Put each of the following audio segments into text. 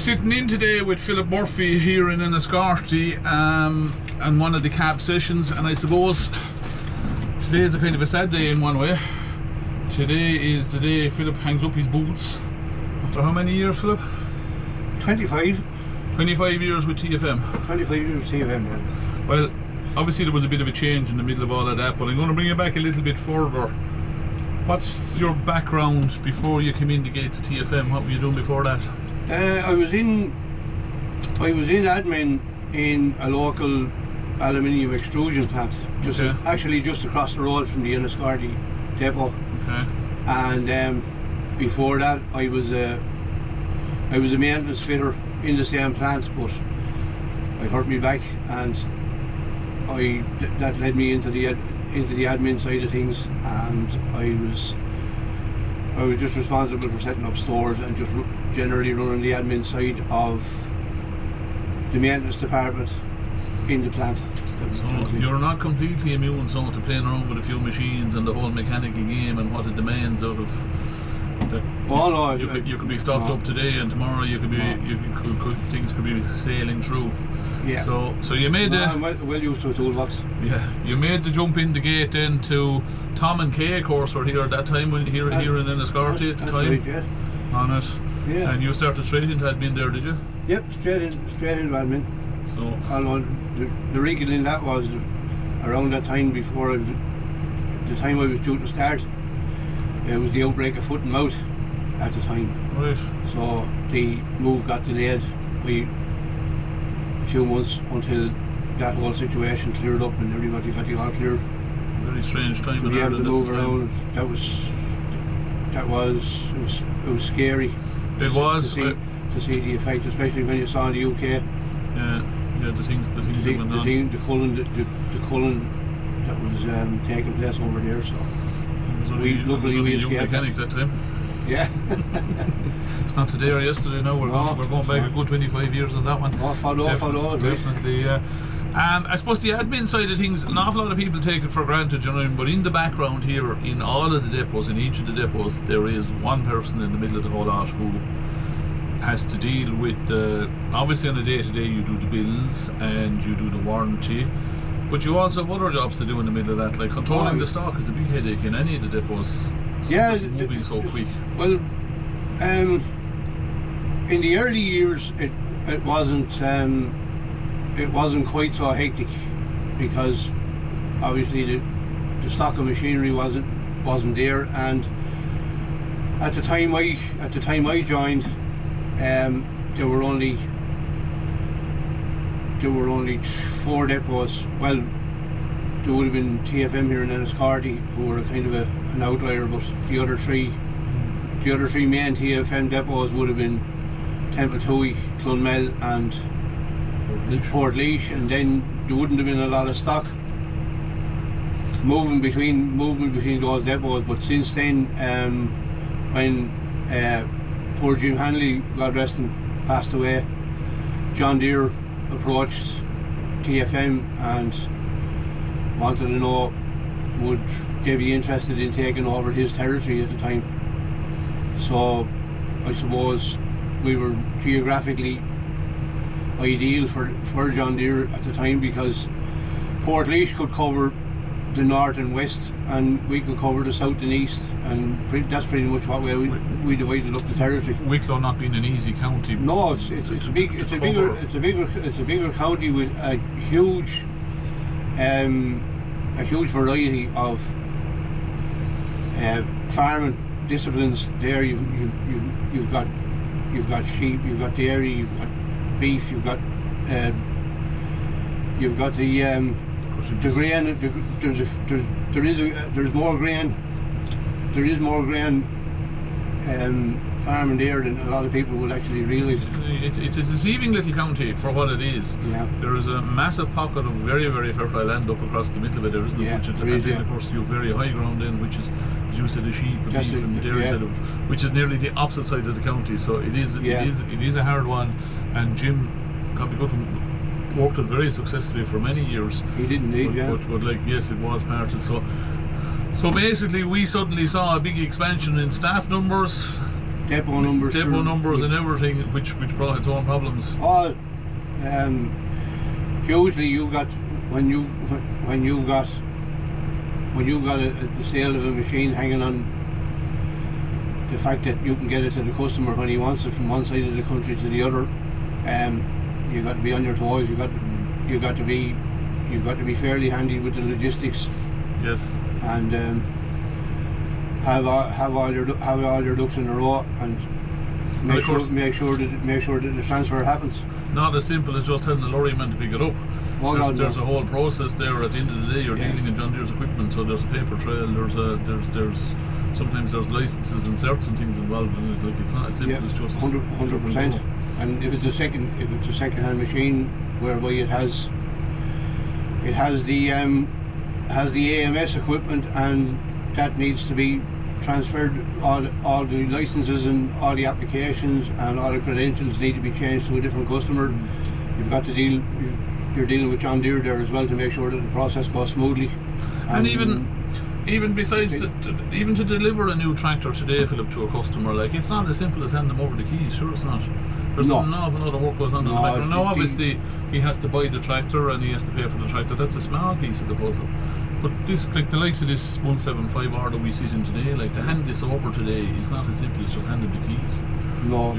sitting in today with Philip Murphy here in Enniscorthy and one of the cab sessions, and I suppose today is a kind of a sad day in one way. Today is the day Philip hangs up his boots. After how many years, Philip? 25. 25 years with TFM. 25 years with TFM, yeah. Well, obviously there was a bit of a change in the middle of all of that, but I'm going to bring you back a little bit further. What's your background before you came in the gates of TFM? What were you doing before that? I was in admin in a local aluminium extrusion plant, actually just across the road from the Enniscorthy depot. Okay. And before that, I was a maintenance fitter in the same plant, but I hurt me back, and that led me into the admin side of things, and I was just responsible for setting up stores and just generally running the admin side of the maintenance department in the plant. So you're not completely immune to playing around with a few machines and the whole mechanical game and what it demands out of that. Oh no, you could be stopped up today, and tomorrow you could be things could be sailing through. Yeah. So you made I'm well used to a toolbox. Yeah, you made the jump in the gate then to Tom and Kay, of course, were here at that time here in Enniscorthy at the time. Right, yeah. On it. Yeah. And you started straight into admin there, did you? Yep, straight into admin. So although the wrinkle in that was around that time before the time I was due to start, it was the outbreak of foot and mouth at the time. Right. So the move got delayed by a few months until that whole situation cleared up and everybody got the all clear. Very strange time. To be able to move around, it was scary. It was to see the effect, especially when you saw in the UK. Yeah, the things that went on. The culling that was taking place over there. So luckily we escaped. Mechanic that time. Yeah. It's not today or yesterday now. We're going back a good 25 years on that one. Follow. Definitely. I suppose the admin side of things, an awful lot of people take it for granted, you know, but in the background here, in all of the depots, in each of the depots, there is one person in the middle of the whole lot who has to deal with obviously on a day-to-day you do the bills and you do the warranty, but you also have other jobs to do in the middle of that, like controlling the stock is a big headache in any of the depots. Yeah, moving so quick. Well, in the early years it wasn't quite so hectic, because obviously the stock of machinery wasn't there, and at the time I joined, there were only 4 depots. Well, there would have been TFM here in Enniscorthy, who were kind of an outlier, but the other three main TFM depots would have been Templetooey, Clonmel and Portlaoise, and then there wouldn't have been a lot of stock moving between those depots. But since then, when poor Jim Hanley, God rest him, passed away, John Deere approached TFM and wanted to know would they be interested in taking over his territory at the time. So I suppose we were geographically ideal for John Deere at the time, because Portlaoise could cover the north and west, and we could cover the south and east, and that's pretty much what way we divided up the territory. Wicklow not being an easy county. No, it's a bigger county with a huge variety of farming disciplines. There you've got sheep, you've got dairy, you've got beef, you've got the grain. There's more grain. There is more grain farming there than a lot of people will actually realise. It's a deceiving little county for what it is. Yeah. There is a massive pocket of very, very fertile land up across the middle of it, there isn't Yeah, which is, there is, of course you have very high ground in, which is, as you said, the sheep and beef and dairy side of it, which is nearly the opposite side of the county. So it is a hard one, and Jim, God be good to him, worked it very successfully for many years. He did indeed, but like, yes, it was parted. So basically we suddenly saw a big expansion in staff numbers. depot numbers. Depot numbers and everything, which brought its own problems. All usually you've got when you've got a sale of a machine hanging on the fact that you can get it to the customer when he wants it from one side of the country to the other. You've got to be on your toes. You've got to be fairly handy with the logistics. Yes. And have all your ducks in a row and make sure that the transfer happens. Not as simple as just telling the lorryman to pick it up. There's a whole process there. At the end of the day, you're dealing in John Deere's equipment, so there's a paper trail. There's sometimes there's licenses and certain things involved in it. Like, it's not as simple as just 100%. And if it's a second-hand machine, whereby it has the AMS equipment, and that needs to be transferred, all the licenses and all the applications and all the credentials need to be changed to a different customer. You've got to you're dealing with John Deere there as well to make sure that the process goes smoothly. And even besides even to deliver a new tractor today, Philip, to a customer, like, it's not as simple as handing them over the keys. Sure, it's not. There's an awful lot of work goes on in the background. Now, obviously, he has to buy the tractor and he has to pay for the tractor. That's a small piece of the puzzle. But this, like the likes of this 175 order we sit in today, like, to hand this over today is not as simple as just handing the keys. No,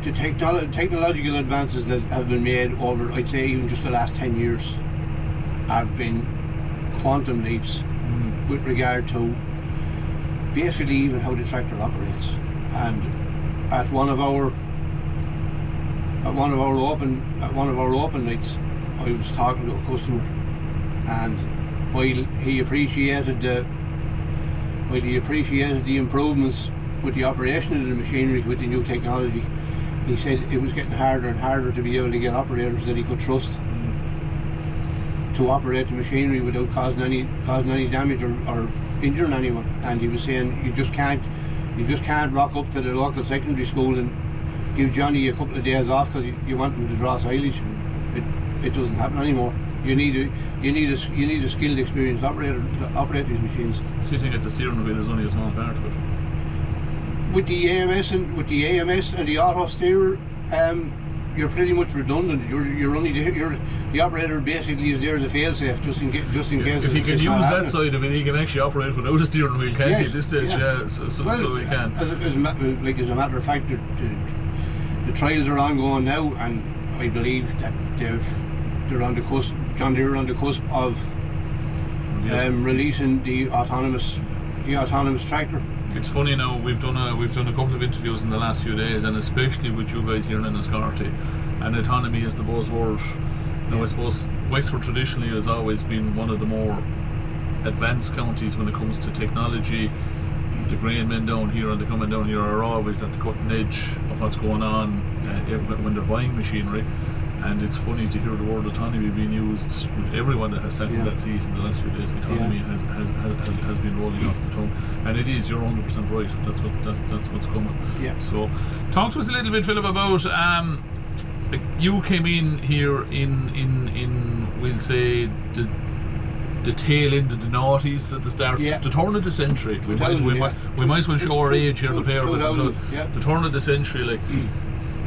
the technological advances that have been made over, I'd say, even just the last 10 years, have been quantum leaps with regard to basically even how the tractor operates. And at one of our open nights, I was talking to a customer, and while he appreciated the improvements with the operation of the machinery with the new technology, he said it was getting harder and harder to be able to get operators that he could trust to operate the machinery without causing any damage or injuring anyone. And he was saying you just can't rock up to the local secondary school and give Johnny a couple of days off because you want him to draw silage. It doesn't happen anymore. You need a skilled, experienced operator to operate these machines. Sitting at the steering wheel is only a small part of it. With the AMS and the auto steer, you're pretty much redundant. You're only the operator basically is there as a fail-safe, just in case. If he can use that side of it, he can actually operate without a steering wheel, can't he? At this stage, so he can. As a matter of fact, the trials are ongoing now, and I believe that they're on the cusp. John Deere on the cusp of releasing the autonomous tractor. It's funny now, we've done a couple of interviews in the last few days, and especially with you guys here in Enniscorthy, and autonomy is the buzzword. Now, I suppose Wexford traditionally has always been one of the more advanced counties when it comes to technology. The grain men down here and the coming down here are always at the cutting edge of what's going on when they're buying machinery. And it's funny to hear the word autonomy being used with everyone that has sat in that seat in the last few days. Autonomy has been rolling off the tongue, and it is. You're 100% right. That's what's coming. Yeah. So, talk to us a little bit, Philip, about you came in here in we'll say the tail end of the noughties at the start, the turn of the century. We might as well show our age here, the pair of us. The turn of the century, like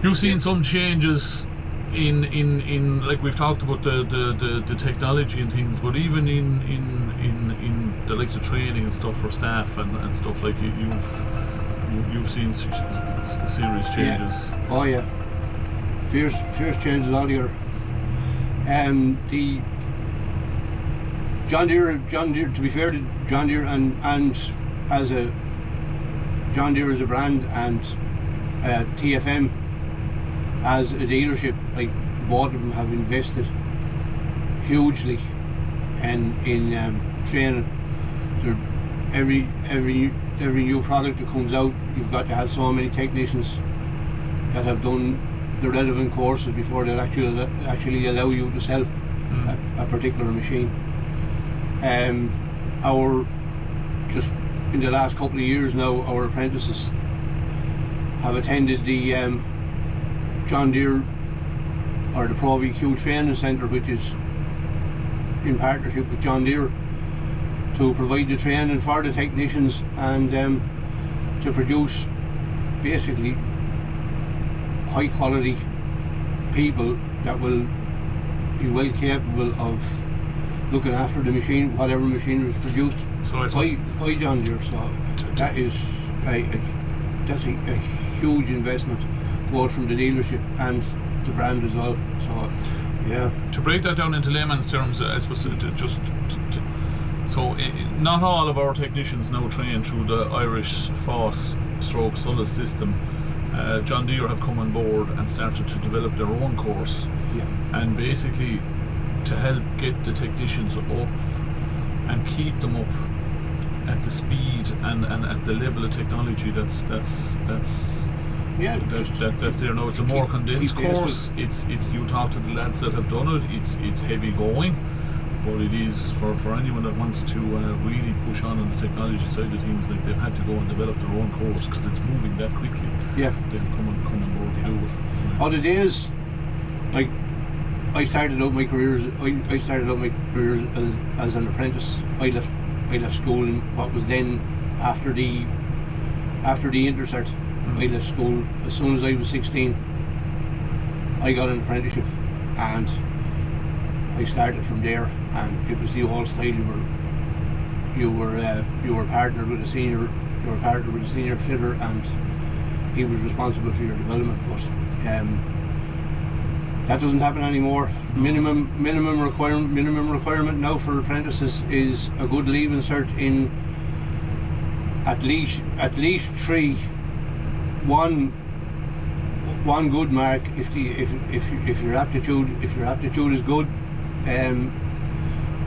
you've seen some changes. In like we've talked about the technology and things, but even in the likes of training and stuff for staff and stuff, like you've seen serious changes. Yeah. Oh yeah, fierce changes all year. The John Deere, to be fair to John Deere and as a John Deere as a brand, and TFM as a dealership, like both of them have invested hugely in training. Every new product that comes out, you've got to have so many technicians that have done the relevant courses before they'll actually allow you to sell a particular machine. Just in the last couple of years now, our apprentices have attended the John Deere or the Pro VQ Training Centre, which is in partnership with John Deere to provide the training for the technicians and to produce basically high quality people that will be well capable of looking after the machine, whatever machine is produced So by John Deere. So that is that's a huge investment, both from the dealership and the brand as well. So yeah. to break that down into layman's terms, I suppose not all of our technicians now train through the Irish FOSS stroke Sulla system. John Deere have come on board and started to develop their own course, and basically to help get the technicians up and keep them up at the speed and at the level of technology that's there now. It's a more condensed course. It's you talk to the lads that have done it, it's heavy going, but it is for anyone that wants to really push on the technology side of things. Like, they've had to go and develop their own course because it's moving that quickly. They've come on board to do it. Other days, like, I started out my career as an apprentice. I left school in what was then after the Intercert. I left school as soon as I was 16. I got an apprenticeship and I started from there, and it was the old style. You were partnered with a senior fitter, and he was responsible for your development. But that doesn't happen anymore. Minimum requirement now for apprentices is a good leaving cert in at least 3. One good mark if your aptitude is good.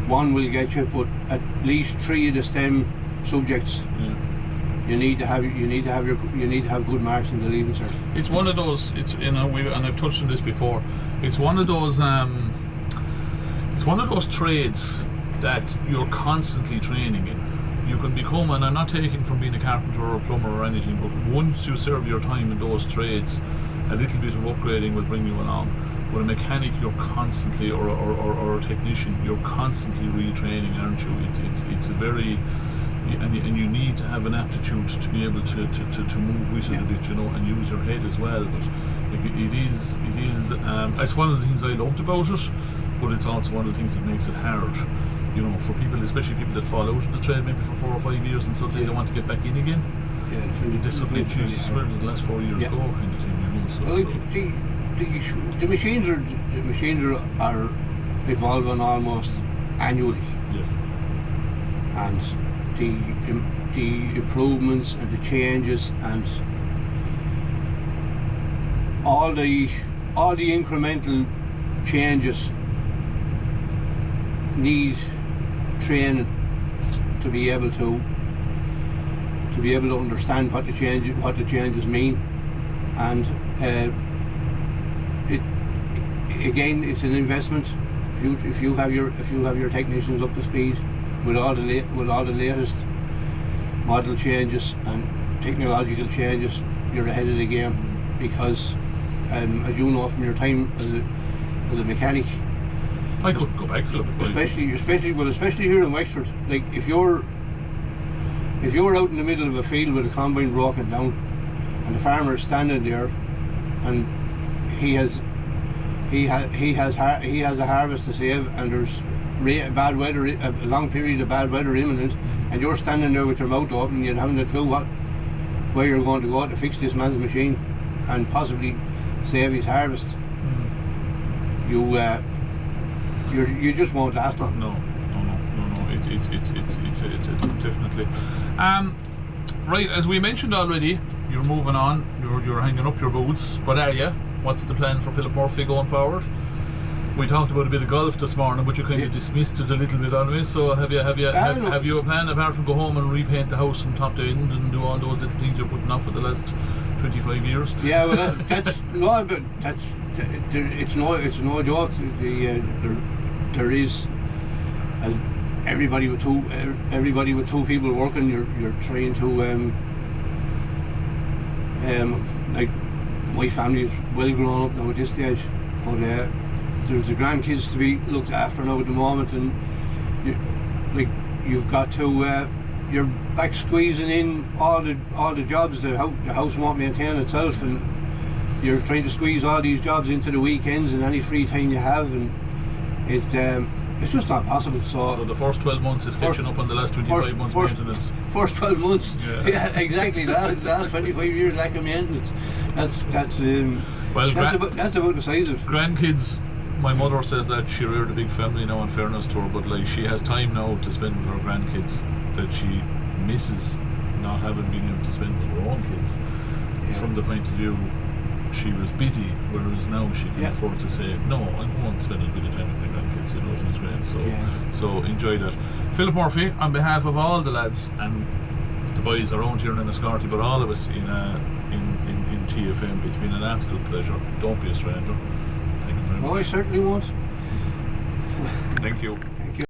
One will get you, but at least 3 of the STEM subjects. You need to have good marks in the leaving cert. It's one of those. It's and I've touched on this before. It's one of those. It's one of those trades that you're constantly training in. You can become, and I'm not taking from being a carpenter or a plumber or anything, but once you serve your time in those trades, a little bit of upgrading will bring you along. But a mechanic, you're constantly, or a technician, you're constantly retraining, aren't you? It's a very, and you need to have an aptitude to be able to move with it a bit, and use your head as well. But like, it is it's one of the things I loved about it, but it's also one of the things that makes it hard, for people, especially people that fall out of the trade maybe for 4 or 5 years and suddenly they want to get back in again. They suddenly choose where did the last 4 years go, kind of thing. The machines are evolving almost annually. Yes. And the improvements and the changes and all the incremental changes need training to be able to understand what the changes mean, and it's an investment. If you have your technicians up to speed with all the latest model changes and technological changes, you're ahead of the game. Because as you know from your time as a mechanic, I couldn't go back for it. Especially here in Wexford. Like, if you're out in the middle of a field with a combine broken down, and the farmer is standing there, and he has a harvest to save, and there's bad weather, a long period of bad weather imminent, and you're standing there with your mouth open, and you haven't a clue where you're going to go to fix this man's machine and possibly save his harvest. You just won't last long. No. It's definitely. Right, as we mentioned already, you're moving on. You're hanging up your boots. But are you? What's the plan for Philip Murphy going forward? We talked about a bit of golf this morning, but you kind of dismissed it a little bit on me. So have you a plan apart from go home and repaint the house from top to end and do all those little things you're putting off for the last 25 years? Yeah, well, it's no joke. There is, as everybody with two people working, you're trying to like, my family is well grown up now at this stage, but there's the grandkids to be looked after now at the moment, and you've got to you're back squeezing in all the jobs. The house won't maintain itself, and you're trying to squeeze all these jobs into the weekends and any free time you have, and it's just not possible. So the first 12 months is catching up on the last 25 months maintenance. First 12 months, yeah, exactly. Last 25 years lack of maintenance. That's about the size of it. Grandkids. My mother says that she reared a big family now, in fairness to her, but like she has time now to spend with her grandkids that she misses not having been able to spend with her own kids. From the point of view, she was busy, whereas now she can afford to say, no, I won't spend a bit of time with my grandkids, you know, and it's great. So enjoy that. Philip Murphy, on behalf of all the lads and the boys around here in Enniscorthy, but all of us in TFM, it's been an absolute pleasure. Don't be a stranger. Thank you very much. Oh, I certainly won't. Thank you.